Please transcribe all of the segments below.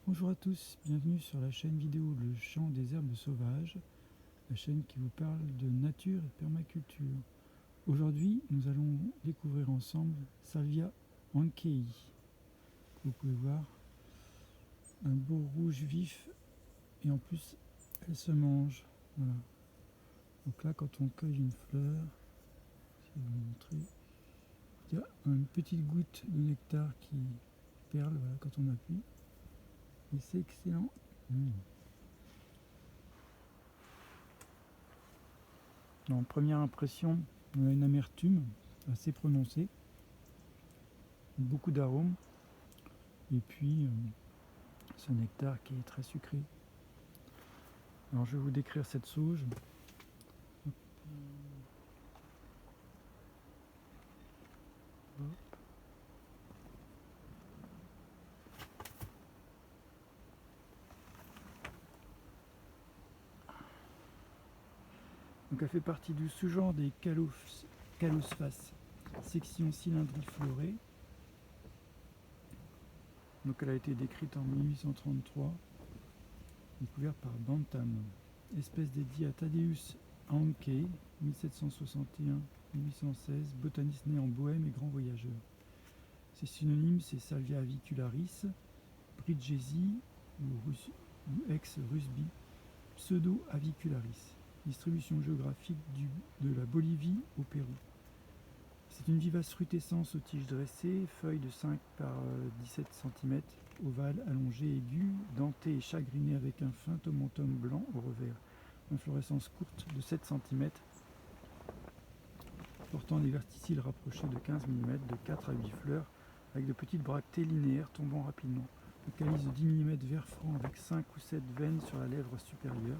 Bonjour à tous, bienvenue sur la chaîne vidéo Le Chant des Herbes Sauvages, la chaîne qui vous parle de nature et de permaculture. Aujourd'hui, nous allons découvrir ensemble Salvia Ankei. Vous pouvez voir un beau rouge vif et en plus elle se mange. Voilà. Donc là, quand on cueille une fleur, je vais vous montrer, il y a une petite goutte de nectar qui perle voilà, quand on appuie. Et c'est excellent. En première impression, on a une amertume assez prononcée, beaucoup d'arômes, et puis ce nectar qui est très sucré. Alors je vais vous décrire cette sauge. Donc elle fait partie du sous-genre des Calosphas, section cylindriflorée. Donc elle a été décrite en 1833, découverte par Bantam. Espèce dédiée à Thaddeus Ankei, 1761-1816, botaniste né en Bohême et grand voyageur. Ses synonymes, c'est Salvia avicularis, Bridgesi ou ex-Rusby, Pseudo-avicularis. Distribution géographique de la Bolivie au Pérou. C'est une vivace frutescence aux tiges dressées, feuilles de 5 par 17 cm, ovale, allongée, aiguë, dentée et chagrinée avec un fin tomentum blanc au revers. Inflorescence courte de 7 cm, portant des verticilles rapprochés de 15 mm, de 4 à 8 fleurs, avec de petites bractées linéaires tombant rapidement. Le calice de 10 mm vert franc avec 5 ou 7 veines sur la lèvre supérieure.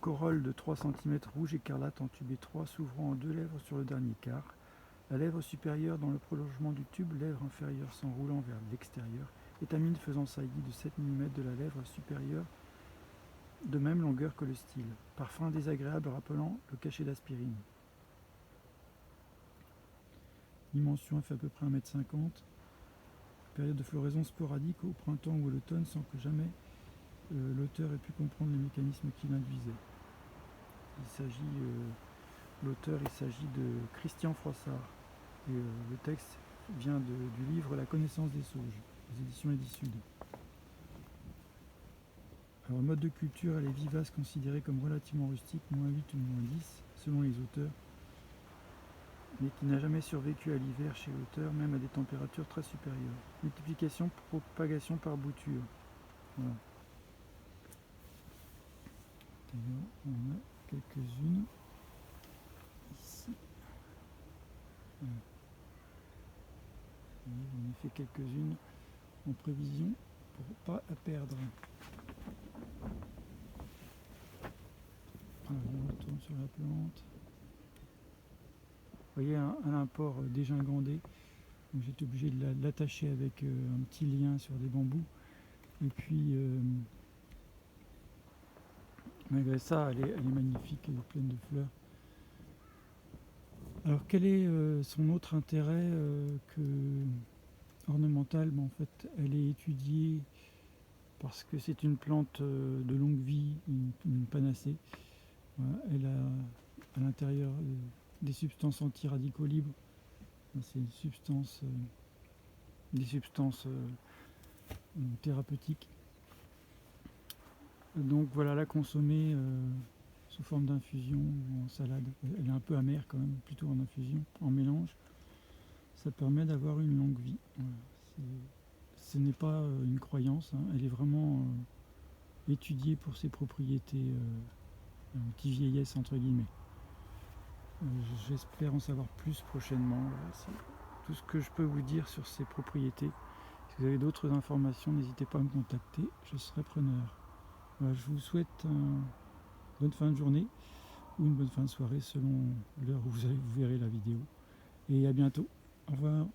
Corolle de 3 cm rouge écarlate entubé 3 s'ouvrant en 2 lèvres sur le dernier quart. La lèvre supérieure dans le prolongement du tube, lèvre inférieure s'enroulant vers l'extérieur. Étamine faisant saillie de 7 mm de la lèvre supérieure, de même longueur que le style. Parfum désagréable rappelant le cachet d'aspirine. Dimension fait à peu près 1,50 m. Période de floraison sporadique au printemps ou à l'automne sans que jamais l'auteur ait pu comprendre les mécanismes qui l'induisaient. L'auteur, il s'agit de Christian Froissart. Et le texte vient du livre La connaissance des sauges, des éditions Edisud. Alors, mode de culture, elle est vivace, considérée comme relativement rustique, -8 ou -10, selon les auteurs, mais qui n'a jamais survécu à l'hiver chez l'auteur, même à des températures très supérieures. Multiplication, propagation par bouture. Voilà. D'ailleurs, on en a quelques-unes ici. Voilà. J'en ai fait quelques-unes en prévision pour ne pas la perdre. Alors, on retourne sur la plante. Vous voyez, elle a un port dégingandé. Donc j'étais obligé de l'attacher avec un petit lien sur des bambous. Et puis, malgré ça, elle est magnifique, elle est pleine de fleurs. Alors, quel est son autre intérêt que ornementale? En fait, elle est étudiée parce que c'est une plante de longue vie, une panacée. Voilà, elle a à l'intérieur des substances anti-radicaux libres. C'est une substance, des substances thérapeutiques. Donc voilà, la consommer sous forme d'infusion ou en salade. Elle est un peu amère quand même, plutôt en infusion, en mélange. Ça permet d'avoir une longue vie. Voilà. Ce n'est pas une croyance, hein. Elle est vraiment étudiée pour ses propriétés anti-vieillesse entre guillemets. J'espère en savoir plus prochainement. Voilà, c'est tout ce que je peux vous dire sur ces propriétés. Si vous avez d'autres informations, n'hésitez pas à me contacter, je serai preneur. Voilà, je vous souhaite une bonne fin de journée ou une bonne fin de soirée selon l'heure où vous verrez la vidéo. Et à bientôt. Au revoir.